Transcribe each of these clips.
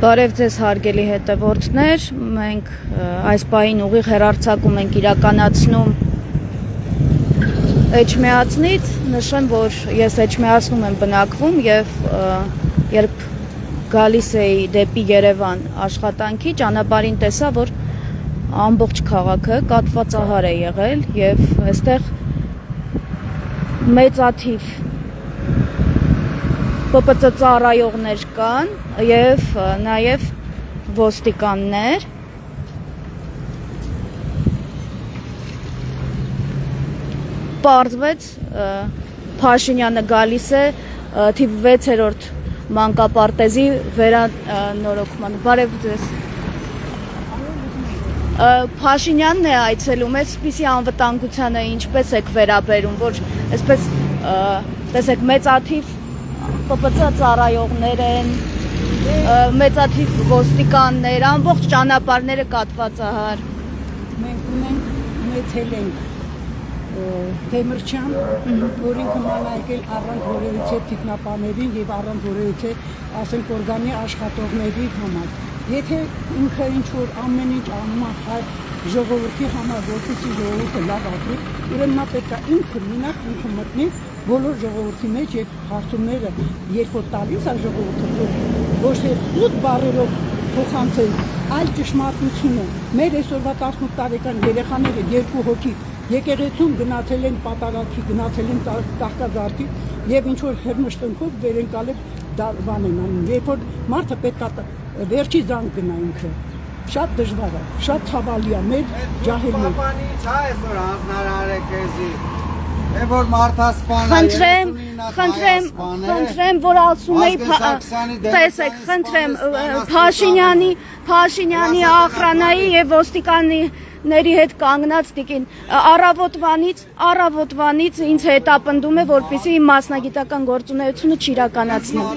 Բարև ձեզ հարգելի հետևորդներ, մենք այս պահին ուղիղ հեռարձակում ենք իրականացնում Էջմիածնից, նշեմ, որ ես Էջմիածնում եմ բնակվում եւ երբ գալիս էի դեպի Երևան աշխատանքի, ճանապարհին տեսա, որ ամբողջ քաղաքը կաթվածահար է եղել եւ այստեղ մեծաթիվ ՊՊՑ ծառայողներ կան եւ նաեւ ոստիկաններ պարզվեց Փաշինյանը գալիս է թիվ 6-րդ մանկապարտեզի վերանորոգման բարև ձեզ Փաշինյանն է այցելում այսպիսի անվտանգությանը ինչպես եք վերաբերում որ այսպես տեսեք մեծաթիվ ՊՊՑ ծառայողներ են, մեծաթիվ ոստիկաններ, ամբողջ ճանապարհները կաթվածահար։ Մենք ունենք ունեցել ենք Դեմիրճան, որին կմանայել առանց որևիցե թիկնապաներին եւ առանց որևիցե ասենք օրգանի աշխատողների համար։ Եթե ինքը ինչ որ ամեն ինչ անում է հայ ժողովրդի համար, որպեսզի ժողովուրդը լավ ապրի, ուրեմն նա պետք է ինքը մենակ ինքը մտնի բոլոր ժողովրդի մեջ եւ հարցումները երբ որ տալիս է ժողովուրդը ոչ թե սուտ բարերով փոխանցել, այլ ճշմարտությունը մեր այսօրվա 18 տարեկան երեխաները երկու հոգի եկեղեցում գնացել են պատարակի, գնացել են տախտազարդի եւ ինչ որ հերմշտունքով վերընկալել բան են անում, երբ որ մարդը պետք է վերջի զանգ գնա ինքը շատ դժվար է, շատ ցավալի է մեր ջահելը։ Բաբանի չա այսօր հանձնարարը քեզի։ Որ մարդասպանը խնդրեմ, որ ասում էի, տեսեք, խնդրեմ, Փաշինյանի ախրանայի եւ ոստիկանների հետ կանգնած տիկին առավոտվանից ինձ հետապնդում է, որպեսզի իմ մասնագիտական գործունեությունը չիրականացնեմ։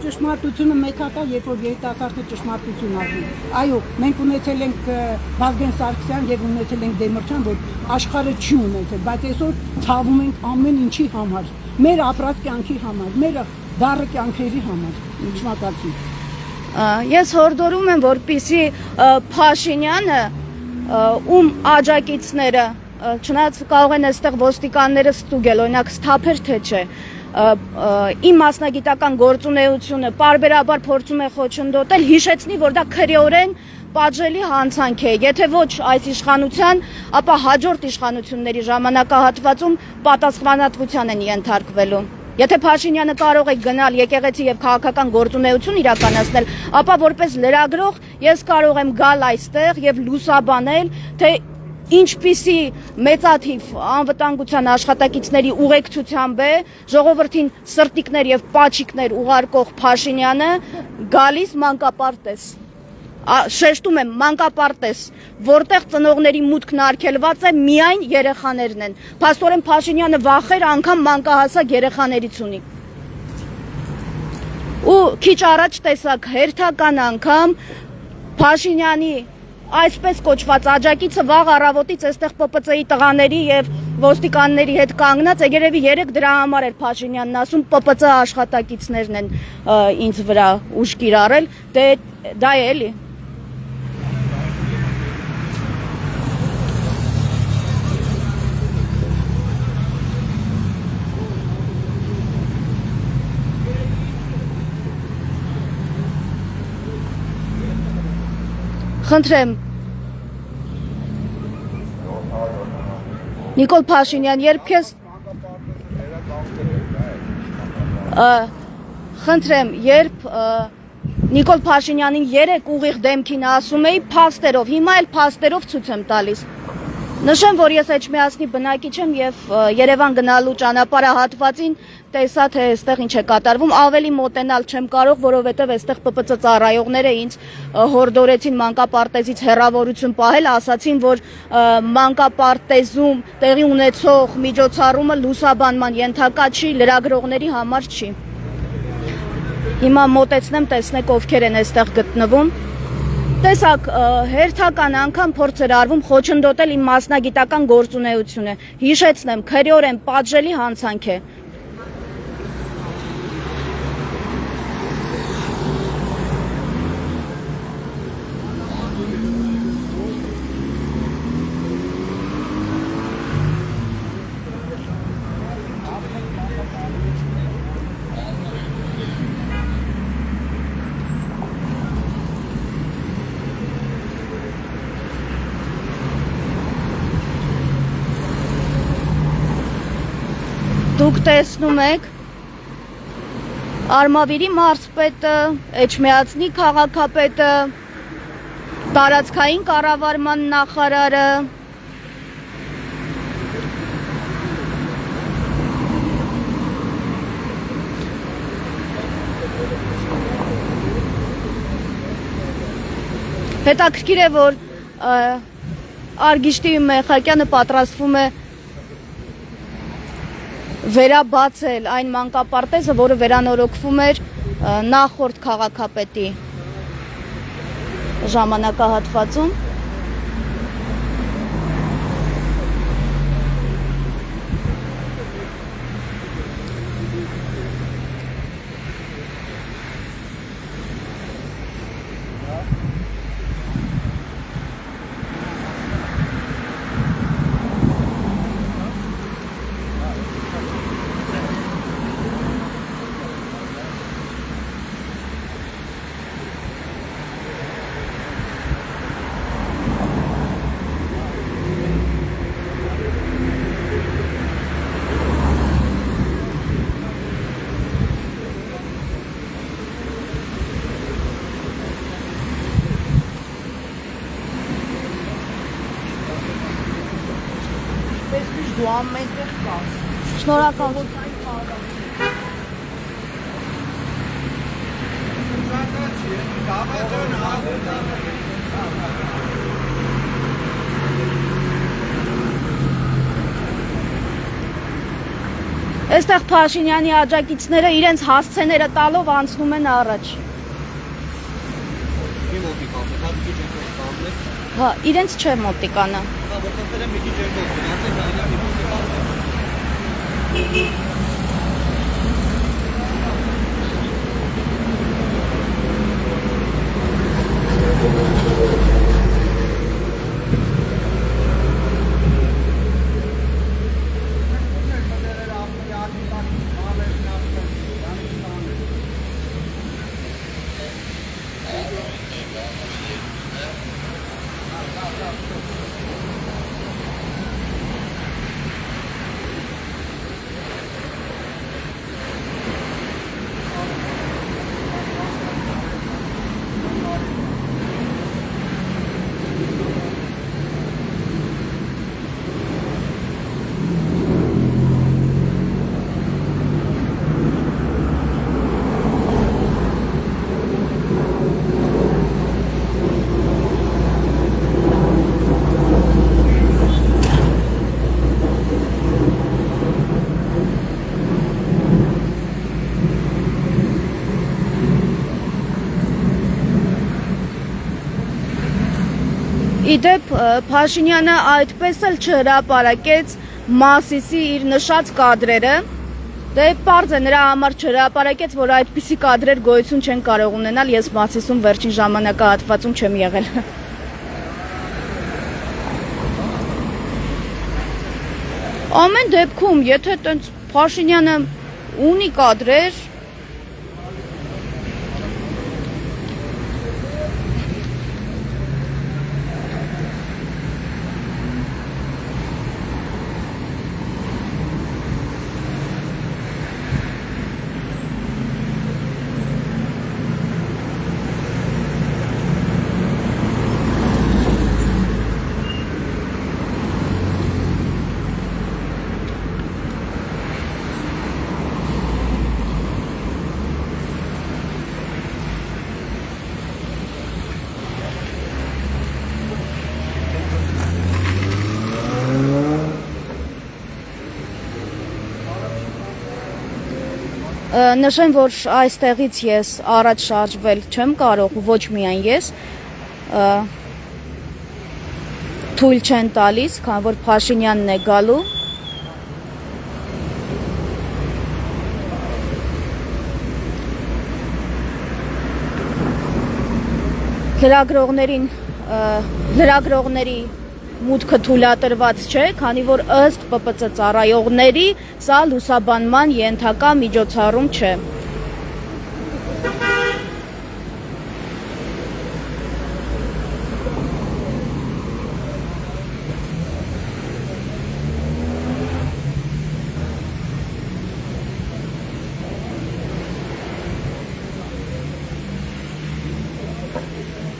Ճշմարտությունը մեկ հատ է, երբ որ երիտասարդը ճշմարտություն ասում։ Այո, մենք ունեցել ենք Վազգեն Սարգսյան եւ ունեցել ենք Դեմիրճան, որ աշխարհը չի ունեցել, բայց այսօր ցավում ենք ամեն ինչի համար, մեր ապրած կյանքի համար, մեր դառը կյանքերի համար, ճշմարտացի։ Ես հորդորում եմ, որպեսզի Փաշինյանը ում աջակիցները, չնայած կարող են այստեղ ոստիկանները ստուգել, օրինակ Սթափեր թե չէ, իմ մասնագիտական գործունեությունը պարբերաբար փորձում է խոչընդոտել, հիշեցնի, որ դա քրեորեն պատժելի հանցանք է, եթե ոչ այս իշխանության, ապա հաջորդ իշխանությունների ժամանակահատվածում պատասխանատվության են ենթարկվելու։ Եթե Փաշինյանը կարող է գնալ եկեղեցի եւ քաղաքական գործունեություն իրականացնել, ապա որպես լրագրող ես կարող եմ գալ այստեղ եւ լուսաբանել, թե ինչպիսի մեծաթիվ անվտանգության աշխատակիցների ուղեկցությամբ է ժողովրդին սրտիկներ եւ պաչիկներ ուղարկող Փաշինյանը գալիս մանկապարտեզ։ Շեշտում եմ մանկապարտեզ, որտեղ ծնողների մուտքն արգելված է միայն երեխաներն են։ Փաստորեն Փաշինյանը վախեր անգամ մանկահասակ երեխաներից ունի։ Ու քիչ առաջ տեսակ հերթական անգամ Փաշինյանի այսպես կոչված աջակիցը վաղ առավոտից այստեղ ՊՊՑ-ի տղաների եւ ոստիկանների հետ կանգնած է, երևի 3 դրա համար էր Փաշինյանն ասում ՊՊՑ աշխատակիցներն են ինձ վրա ուժ կիրառել, դե դա է էլի։ Խնդրեմ Նիկոլ Փաշինյան, երբ քեզ խնդրեմ, երբ Նիկոլ Փաշինյանին 3 ուղիղ դեմքին ասում էի փաստերով, հիմա էլ փաստերով ցույց եմ տալիս։ Նշեմ, որ ես Էջմիածնի բնակիչ եմ եւ Երևան գնալու ճանապարհահատվածին տեսա թե այստեղ ինչ է կատարվում, ավելի մոտենալ չեմ կարող, որովհետեւ այստեղ ՊՊՑ ծառայողները ինձ հորդորեցին մանկապարտեզից հեռավորություն պահել, ասացին, որ մանկապարտեզում տեղի ունեցող միջոցառումը լուսաբանման ենթակա չի, լրագրողների համար չի։ Հիմա մոտեցնեմ, տեսնեք ովքեր են այստեղ գտնվում։ Տեսակ հերթական անգամ փորձ էր արվում խոչընդոտել իմ մասնագիտական գործունեությունը։ Հիշեցնեմ, քրեորեն պատժելի հանցանք է։ Դուք տեսնում եք Արմավիրի մարզպետը, Էջմիածնի քաղաքապետը, տարածքային կառավարման նախարարը, հետաքրքիր է, որ Արգիշտի Մեխակյանը պատրաստվում է վերաբացել այն մանկապարտեզը, որը վերանորոգվում էր նախորդ քաղաքապետի ժամանակահատվածում։ Դու ամենտեղ կաս։ Շնորհակալ։ Այստեղ Փաշինյանի աջակիցները իրենց հասցեները տալով անցնում են առաջ։ Հա, իրենց չէ մոտիկանը։ Իդեպ Փաշինյանը այդպես էլ չհրապարակեց Մասիսի իր նշած կադրերը, դե պարզ է նրա համար չհրապարակեց, որ այդպիսի կադրեր գոյություն չեն կարող ունենալ, ես Մասիսում վերջին ժամանակահատվածում չեմ եղել։ Ամեն դեպքում, եթե տենց Փաշինյանը ունի կադրեր, նշեմ, որ այստեղից ես առաջ շարժվել չեմ կարող, ոչ միայն ես, թույլ չեն տալիս, քանի որ Փաշինյանն է գալու։ Լրագրողների մուտքը թույլատրված չէ, քանի որ ըստ ՊՊՑ ծառայողների սա լուսաբանման ենթակա միջոցառում չէ։